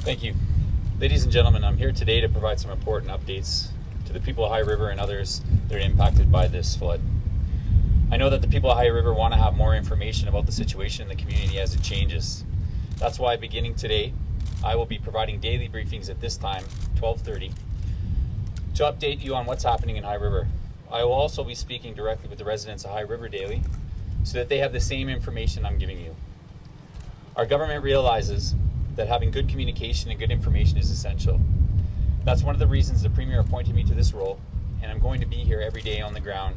Thank you. Ladies and gentlemen, I'm here today to provide some important updates to the people of High River and others that are impacted by this flood. I know that the people of High River want to have more information about the situation in the community as it changes. That's why beginning today, I will be providing daily briefings at this time, 12:30, to update you on what's happening in High River. I will also be speaking directly with the residents of High River daily so that they have the same information I'm giving you. Our government realizes that having good communication and good information is essential. That's one of the reasons the Premier appointed me to this role, and I'm going to be here every day on the ground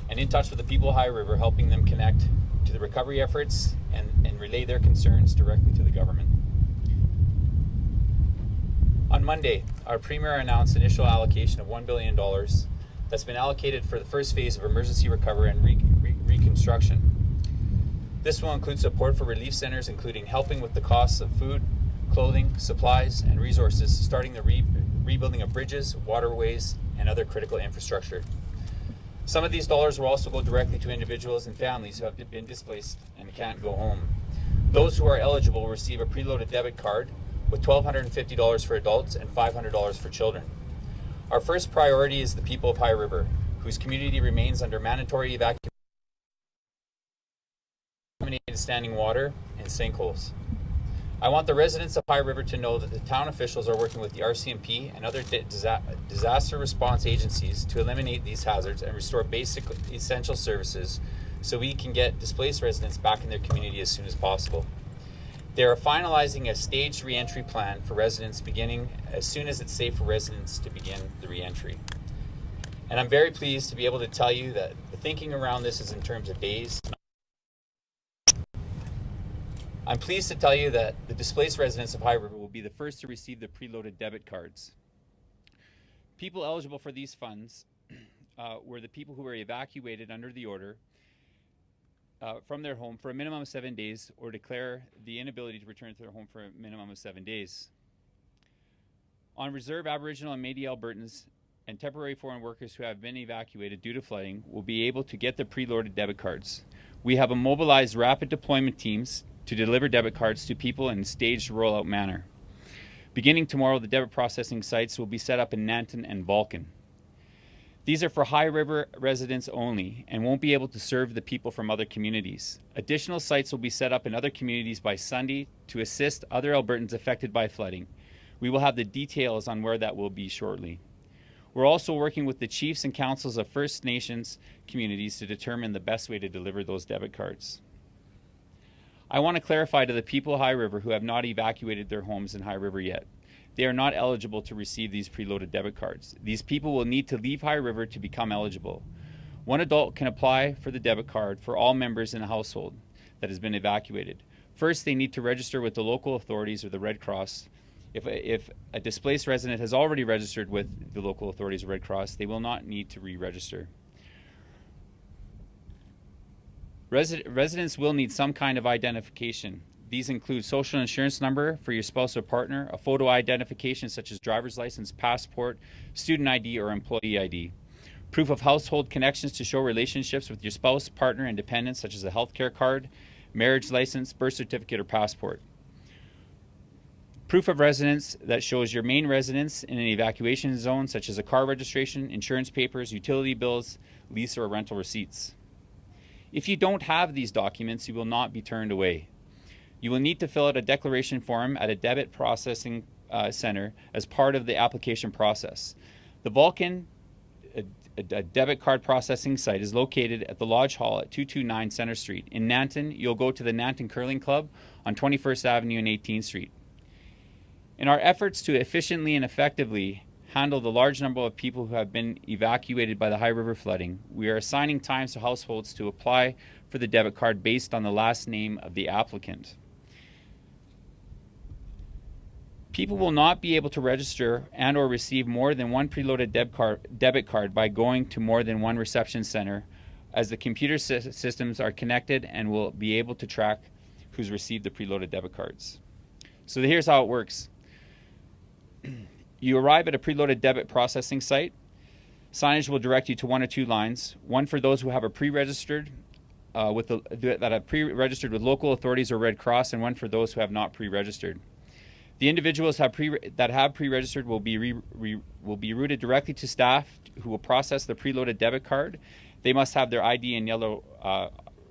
and in touch with the people of High River, helping them connect to the recovery efforts and relay their concerns directly to the government. On Monday, our Premier announced initial allocation of $1 billion that's been allocated for the first phase of emergency recovery and reconstruction. This will include support for relief centers, including helping with the costs of food, clothing, supplies, and resources, starting the rebuilding of bridges, waterways, and other critical infrastructure. Some of these dollars will also go directly to individuals and families who have been displaced and can't go home. Those who are eligible will receive a preloaded debit card with $1,250 for adults and $500 for children. Our first priority is the people of High River, whose community remains under mandatory evacuation, standing water, and sinkholes. I want the residents of High River to know that the town officials are working with the RCMP and other disaster response agencies to eliminate these hazards and restore basic essential services so we can get displaced residents back in their community as soon as possible. They are finalizing a staged reentry plan for residents beginning as soon as it's safe for residents to begin the reentry. And I'm very pleased to be able to tell you that the thinking around this is in terms of days. I'm pleased to tell you that the displaced residents of High River will be the first to receive the preloaded debit cards. People eligible for these funds were the people who were evacuated under the order from their home for a minimum of 7 days or declare the inability to return to their home for a minimum of 7 days. On reserve, Aboriginal and Métis Albertans and temporary foreign workers who have been evacuated due to flooding will be able to get the preloaded debit cards. We have mobilized rapid deployment teams to deliver debit cards to people in a staged rollout manner. Beginning tomorrow, the debit processing sites will be set up in Nanton and Vulcan. These are for High River residents only and won't be able to serve the people from other communities. Additional sites will be set up in other communities by Sunday to assist other Albertans affected by flooding. We will have the details on where that will be shortly. We're also working with the chiefs and councils of First Nations communities to determine the best way to deliver those debit cards. I want to clarify to the people of High River who have not evacuated their homes in High River yet. They are not eligible to receive these preloaded debit cards. These people will need to leave High River to become eligible. One adult can apply for the debit card for all members in a household that has been evacuated. First, they need to register with the local authorities or the Red Cross. If a displaced resident has already registered with the local authorities or Red Cross, they will not need to re-register. Residents will need some kind of identification. These include social insurance number for your spouse or partner, a photo identification such as driver's license, passport, student ID, or employee ID. Proof of household connections to show relationships with your spouse, partner, and dependents such as a healthcare card, marriage license, birth certificate, or passport. Proof of residence that shows your main residence in an evacuation zone such as a car registration, insurance papers, utility bills, lease, or rental receipts. If you don't have these documents, you will not be turned away. You will need to fill out a declaration form at a debit processing center as part of the application process. The Vulcan a debit card processing site is located at the Lodge Hall at 229 Center Street. In Nanton, you'll go to the Nanton Curling Club on 21st Avenue and 18th Street. In our efforts to efficiently and effectively handle the large number of people who have been evacuated by the High River flooding, we are assigning times to households to apply for the debit card based on the last name of the applicant. People will not be able to register and or receive more than one preloaded debit card by going to more than one reception center, as the computer systems are connected and will be able to track who's received the preloaded debit cards. So here's how it works. You arrive at a preloaded debit processing site. Signage will direct you to one or two lines, one for those who have a pre-registered that have pre-registered with local authorities or Red Cross, and one for those who have not pre-registered. The individuals that have pre-registered will be routed directly to staff who will process the preloaded debit card. They must have their ID and yellow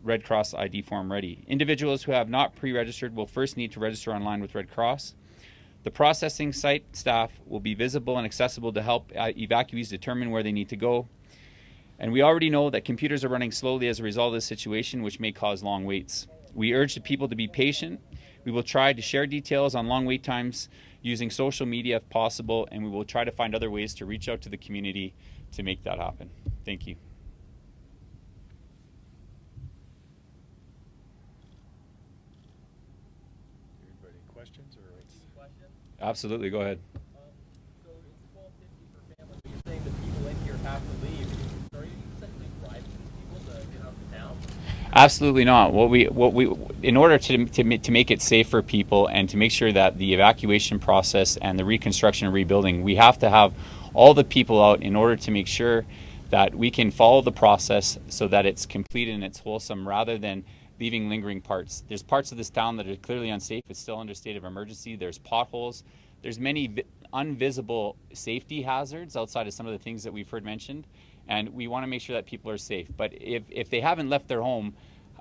Red Cross ID form ready. Individuals who have not pre-registered will first need to register online with Red Cross. The processing site staff will be visible and accessible to help evacuees determine where they need to go. And we already know that computers are running slowly as a result of this situation, which may cause long waits. We urge the people to be patient. We will try to share details on long wait times using social media if possible, and we will try to find other ways to reach out to the community to make that happen. Thank you. Anybody questions or Absolutely, go ahead. So it's $12.50 per family, but you're saying the people in here have to leave. So are you essentially bribing people to get out of town? Absolutely not. In order to make it safe for people and to make sure that the evacuation process and the reconstruction and rebuilding, we have to have all the people out in order to make sure that we can follow the process so that it's complete and it's wholesome, rather than leaving lingering parts. There's parts of this town that are clearly unsafe. It's still under state of emergency. There's potholes. There's many invisible safety hazards outside of some of the things that we've heard mentioned. And we want to make sure that people are safe. But if they haven't left their home,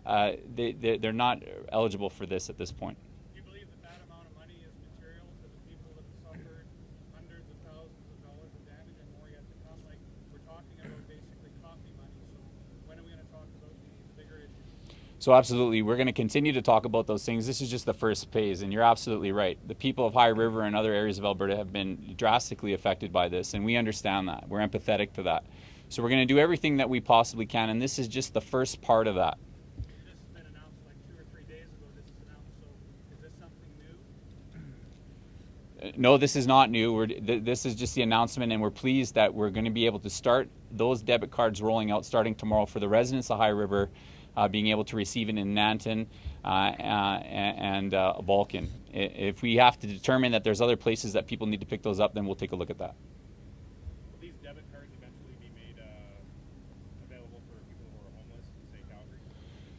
they're not eligible for this at this point. Do you believe that amount of money is material to the people that have suffered hundreds of thousands of dollars of damage and more yet to come? Like, we're talking about basically coffee money. So when are we going to talk about the bigger issues? So absolutely, we're going to continue to talk about those things. This is just the first phase, and you're absolutely right. The people of High River and other areas of Alberta have been drastically affected by this, and we understand that. We're empathetic to that. So we're going to do everything that we possibly can, and this is just the first part of that. This has been announced like 2 or 3 days ago. This is announced, so is this something new? No, this is not new. This is just the announcement, and we're pleased that we're going to be able to start those debit cards rolling out starting tomorrow for the residents of High River, being able to receive it in Nanton and Vulcan. If we have to determine that there's other places that people need to pick those up, then we'll take a look at that. Will these debit cards eventually be made available for people who are homeless in, say, Calgary?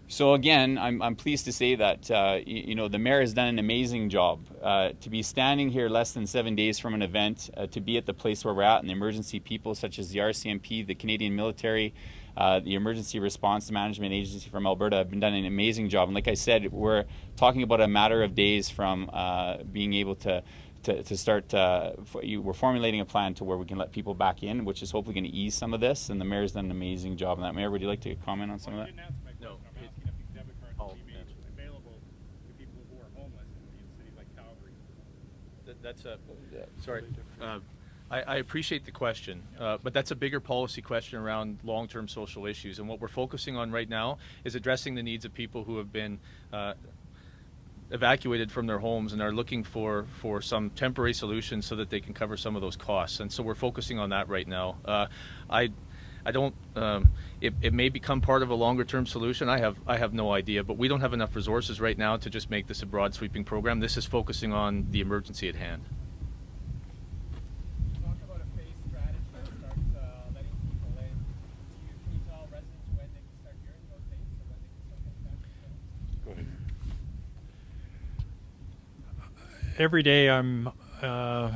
So again, I'm pleased to say that the mayor has done an amazing job. To be standing here less than 7 days from an event, to be at the place where we're at, and the emergency people such as the RCMP, the Canadian military, the Emergency Response Management Agency from Alberta have been done an amazing job. And like I said, we're talking about a matter of days from being able to start. We're formulating a plan to where we can let people back in, which is hopefully going to ease some of this. And the mayor's done an amazing job on that. Mayor, would you like to comment on some of that? You didn't answer my question. I'm asking if these debit cards will be made available to people who are homeless in cities like Calgary. Sorry. I appreciate the question, but that's a bigger policy question around long-term social issues. And what we're focusing on right now is addressing the needs of people who have been evacuated from their homes and are looking for some temporary solutions so that they can cover some of those costs. And so we're focusing on that right now. I don't. It may become part of a longer-term solution. I have no idea, but we don't have enough resources right now to just make this a broad sweeping program. This is focusing on the emergency at hand. Talk about a phased strategy that starts letting people in. Can you tell residents when they can start hearing those dates or when they can start getting back to the Go ahead. Every day I'm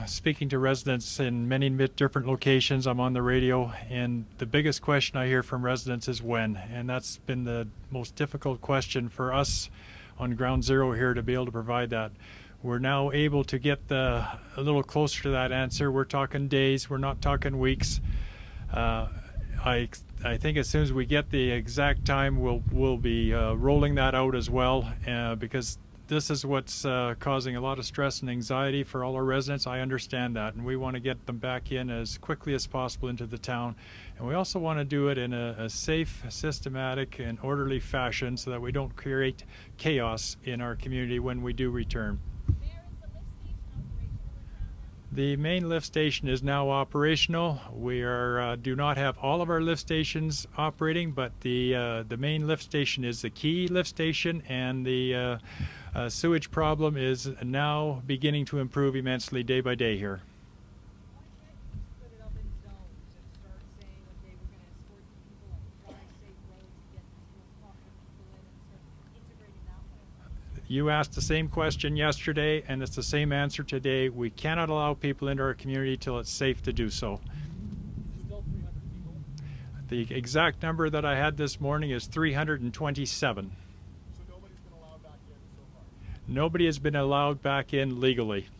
speaking to residents in many different locations. I'm on the radio, and the biggest question I hear from residents is when, and that's been the most difficult question for us on Ground Zero here to be able to provide that. We're now able to get a little closer to that answer. We're talking days, we're not talking weeks. I think as soon as we get the exact time, we'll be rolling that out as well, because this is what's causing a lot of stress and anxiety for all our residents. I understand that, and we want to get them back in as quickly as possible into the town. And we also want to do it in a safe, systematic, and orderly fashion so that we don't create chaos in our community when we do return. The main lift station is now operational. We do not have all of our lift stations operating, but the main lift station is the key lift station, and the sewage problem is now beginning to improve immensely day by day here. Split it up in zones and start saying, okay, we're going to escort people on dry, safe roads to get these most popular people in and start integrating that way. You asked the same question yesterday, and it's the same answer today. We cannot allow people into our community till it's safe to do so. Still 300 people. The exact number that I had this morning is 327. So nobody's been allowed back in so far? Nobody has been allowed back in legally. Okay,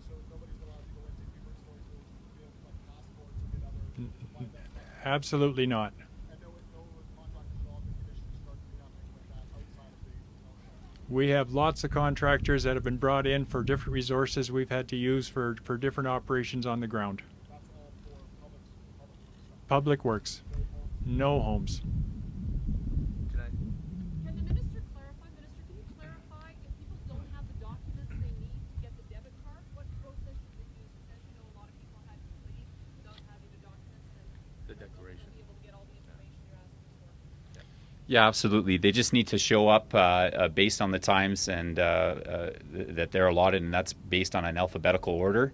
so nobody's been allowed to go into people's stores to get like passports or get other supply bags? Absolutely not. And no contractors at all, the conditions start to be happening like that outside of the town. We have lots of contractors that have been brought in for different resources we've had to use for different operations on the ground. That's all for Public works. No homes. Can I? Can the minister clarify, can you clarify if people don't have the documents they need to get the debit card, what process should they use? Because you know a lot of people had to leave without having the documents and The declaration. be able to get all the information you're asking for. Yeah, absolutely. They just need to show up based on the times and that they're allotted, and that's based on an alphabetical order,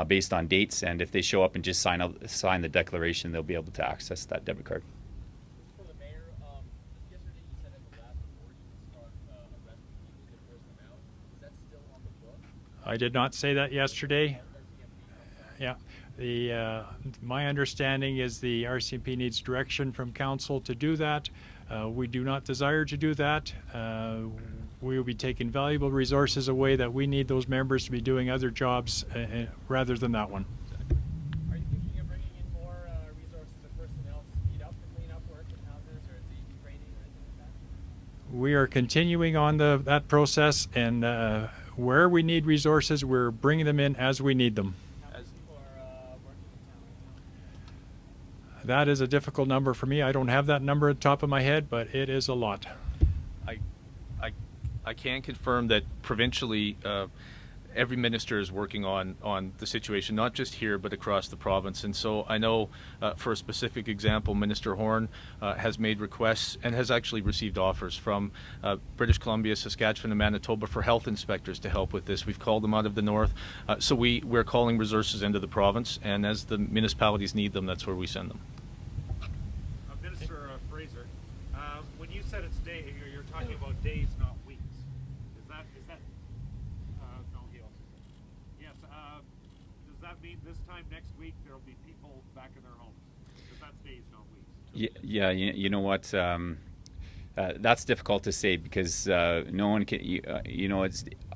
based on dates. And if they show up and just sign the declaration, they'll be able to access that debit card. For the mayor, yesterday you said at the last report you would start arresting people to force them out. Is that still on the book? I did not say that yesterday. Yeah. My understanding is the RCMP needs direction from council to do that. We do not desire to do that. We will be taking valuable resources away that we need those members to be doing other jobs rather than that one. Are you thinking of bringing in more resources and personnel to speed up the cleanup work with houses or the training or anything like that? We are continuing on that process, and where we need resources, we're bringing them in as we need them. How many people are working in town right now? That is a difficult number for me. I don't have that number at the top of my head, but it is a lot. I can confirm that provincially, every minister is working on the situation, not just here but across the province. And so I know, for a specific example, Minister Horn has made requests and has actually received offers from British Columbia, Saskatchewan, and Manitoba for health inspectors to help with this. We've called them out of the north, so we're calling resources into the province, and as the municipalities need them, that's where we send them. Minister Fraser, when you said it's day, you're talking about days, not weeks. Is that no, he also said. Yes, does that mean this time next week there'll be people back in their homes? Because that's days, not weeks. Yeah, you know what? That's difficult to say because no one can.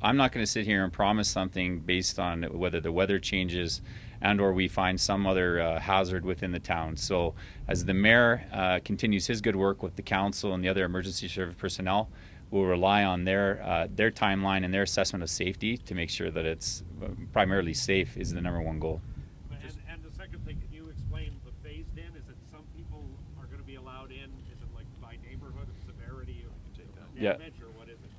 I'm not going to sit here and promise something based on whether the weather changes and/or we find some other hazard within the town. So, as the mayor continues his good work with the council and the other emergency service personnel, we'll rely on their timeline and their assessment of safety to make sure that it's primarily safe is the number one goal. And the second thing, can you explain the phased in? Is it some people are going to be allowed in? Is it like by neighborhood of severity of damage, or what is it?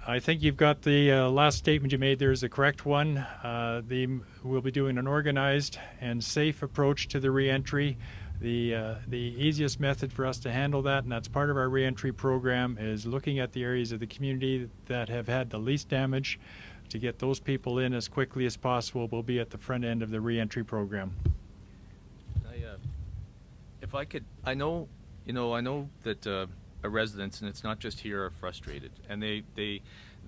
I think you've got the last statement you made there is the correct one. We'll be doing an organized and safe approach to the reentry. The easiest method for us to handle that, and that's part of our reentry program, is looking at the areas of the community that have had the least damage to get those people in as quickly as possible. We'll be at the front end of the reentry program. If I could, I know that our residents, and it's not just here, are frustrated, and the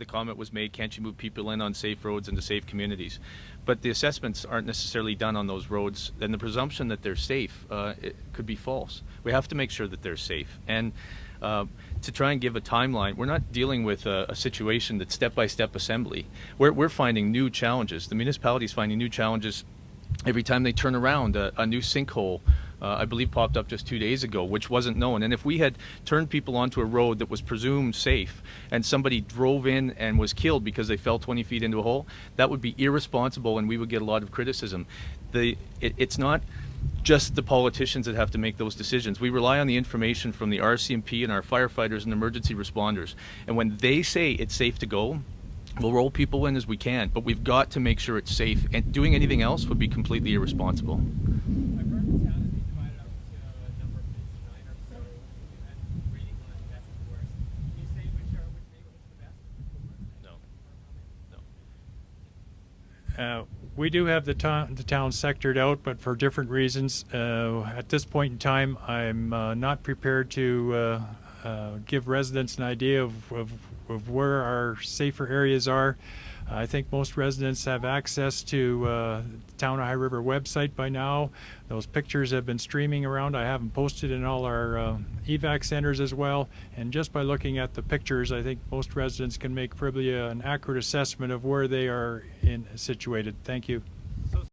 comment was made, can't you move people in on safe roads into safe communities? But the assessments aren't necessarily done on those roads, and the presumption that they're safe it could be false. We have to make sure that they're safe. And to try and give a timeline, we're not dealing with a situation that's step-by-step assembly. We're finding new challenges. The municipality's finding new challenges every time they turn around. A new sinkhole, I believe, popped up just 2 days ago, which wasn't known. And if we had turned people onto a road that was presumed safe and somebody drove in and was killed because they fell 20 feet into a hole, that would be irresponsible and we would get a lot of criticism. It's not just the politicians that have to make those decisions. We rely on the information from the RCMP and our firefighters and emergency responders. And when they say it's safe to go, we'll roll people in as we can, but we've got to make sure it's safe. And doing anything else would be completely irresponsible. I've heard the town has been divided up into a number of places, 9 or so, and rating on best and worst. Can you say which neighborhood's the best and which the worst? No. We do have the town sectored out, but for different reasons. At this point in time, I'm not prepared to give residents an idea of where our safer areas are. I think most residents have access to Town of High River website by now. Those pictures have been streaming around. I have them posted in all our evac centers as well. And just by looking at the pictures, I think most residents can make probably an accurate assessment of where they are situated. Thank you.